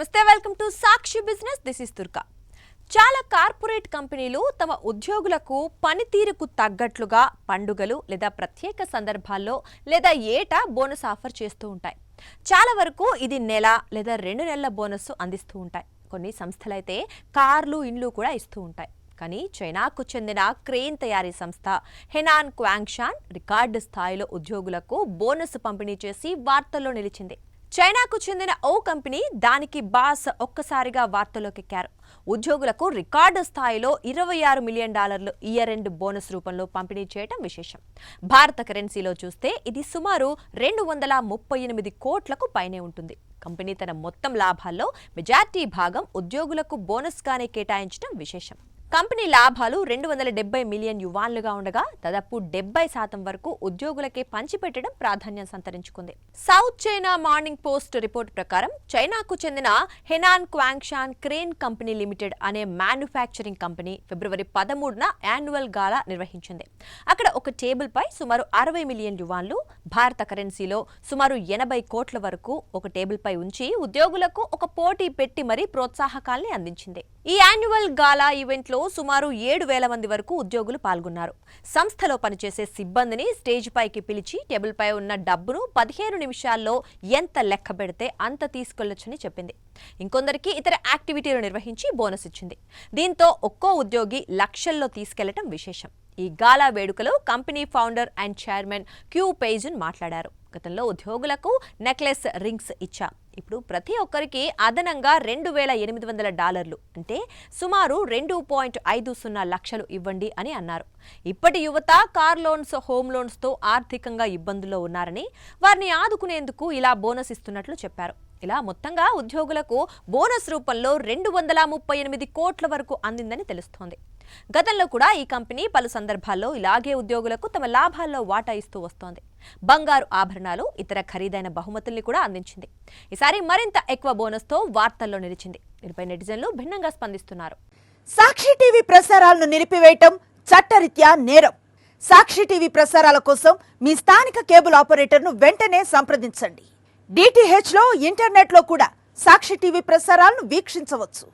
నమస్తే welcome to Sakshi business this is Durga. చాలా corporate కంపెనీలు తమ ఉద్యోగులకు పనితీరుకు తగ్గట్లుగా పండుగలు లేదా ప్రత్యేక సందర్భాల్లో లేదా ఏటా బోనస్ ఆఫర్ చేస్తూ ఉంటాయి. చాలా వరకు ఇది నెల లేదా 2 నెలల బోనస్ అందిస్తూ ఉంటాయి. కొన్ని సంస్థలైతే కార్లు ఇండ్లు కూడా ఇస్తూ ఉంటాయి. కానీ చైనాకు చెందిన క్రేన్ తయారీ సంస్థ హెనాన్ క్వాంగ్షాన్ రికార్డు స్థాయిలో ఉద్యోగులకు బోనస్ పంపిణీ చేసి వార్తల్లో నిలిచింది. చైనాకు చెందిన ఓ కంపెనీ దానికి బాస్ ఒక్కసారిగా వార్తల్లోకెక్కారు. ఉద్యోగులకు రికార్డు స్థాయిలో $26 మిలియన్ ఇయర్ ఎండ్ బోనస్ రూపంలో పంపిణీ చేయడం విశేషం. భారత కరెన్సీలో చూస్తే ఇది సుమారు 238 కోట్లకు పైనే ఉంటుంది. కంపెనీ తన మొత్తం లాభాల్లో మెజార్టీ భాగం ఉద్యోగులకు బోనస్గానే కేటాయించడం విశేషం. కంపెనీ లాభాలు 270 మిలియన్ యువాన్లుగా ఉండగా దాదాపు 70% వరకు ఉద్యోగులకే పంచిపెట్టడం ప్రాధాన్యం సంతరించుకుంది. South China morning post report ప్రకారం చైనాకు చెందిన హెనాన్ క్వాంగ్షాన్ క్రేన్ కంపెనీ లిమిటెడ్ అనే మ్యానుఫ్యాక్చరింగ్ కంపెనీ ఫిబ్రవరి 13న యాన్యువల్ గాలా నిర్వహించింది. అక్కడ ఒక టేబుల్ పై సుమారు 60 మిలియన్ యువాన్లు, భారత కరెన్సీలో సుమారు 80 కోట్ల వరకు ఒక టేబుల్ పై ఉంచి ఉద్యోగులకు ఒక పోటీ పెట్టి మరీ ప్రోత్సాహకాల్ని అందించింది. ఈ యాన్యువల్ గాలా ఈవెంట్ లో సుమారు 7,000 మంది వరకు ఉద్యోగులు పాల్గొన్నారు. సంస్థలో పనిచేసే సిబ్బందిని స్టేజ్ పైకి పిలిచి టేబుల్ పై ఉన్న డబ్బును 15 నిమిషాల్లో ఎంత లెక్క పెడితే అంత తీసుకెళ్లొచ్చని చెప్పింది. ఇంకొందరికి ఇతర యాక్టివిటీలు నిర్వహించి బోనస్ ఇచ్చింది. దీంతో ఒక్కో ఉద్యోగి లక్షల్లో తీసుకెళ్లటం విశేషం. ఈ గాలా వేడుకలో కంపెనీ ఫౌండర్ అండ్ చైర్మన్ క్యూ పేజన్ మాట్లాడారు. గతంలో ఉద్యోగులకు నెక్లెస్ రింగ్స్ ఇచ్చాం. ఇప్పుడు ప్రతి ఒక్కరికి అదనంగా $2,800 అంటే సుమారు 2.50 లక్షలు ఇవ్వండి అని అన్నారు. ఇప్పటి యువత కార్ లోన్స్, హోమ్ లోన్స్ తో ఆర్థికంగా ఇబ్బందుల్లో ఉన్నారని వారిని ఆదుకునేందుకు ఇలా బోనస్ ఇస్తున్నట్లు చెప్పారు. ఇలా మొత్తంగా ఉద్యోగులకు బోనస్ రూపంలో 238 కోట్ల వరకు అందిందని తెలుస్తోంది. గతంలో కూడా ఈ కంపెనీ పలు సందర్భాల్లో ఇలాగే ఉద్యోగులకు తమ లాభాల్లో వాటా ఇస్తూ వస్తోంది. బంగారు ఆభరణాలు, ఇతర ఖరీదైన బహుమతుల్ని కూడా అందించింది. ఈసారి మరింత ఎక్కువ బోనస్ తో వార్తల్లో నిలిచింది. దీనిపై నెటిజన్లు భిన్నంగా స్పందిస్తున్నారు. సాక్షి టీవీ ప్రసారాలను నిలిపివేయటం చట్టరీత్యా నేరం. సాక్షి టీవీ ప్రసారాల కోసం మీ స్థానిక కేబుల్ ఆపరేటర్ను వెంటనే సంప్రదించండి. DTH లో, ఇంటర్నెట్ లో కూడా సాక్షి టీవీ ప్రసారాలను వీక్షించవచ్చు.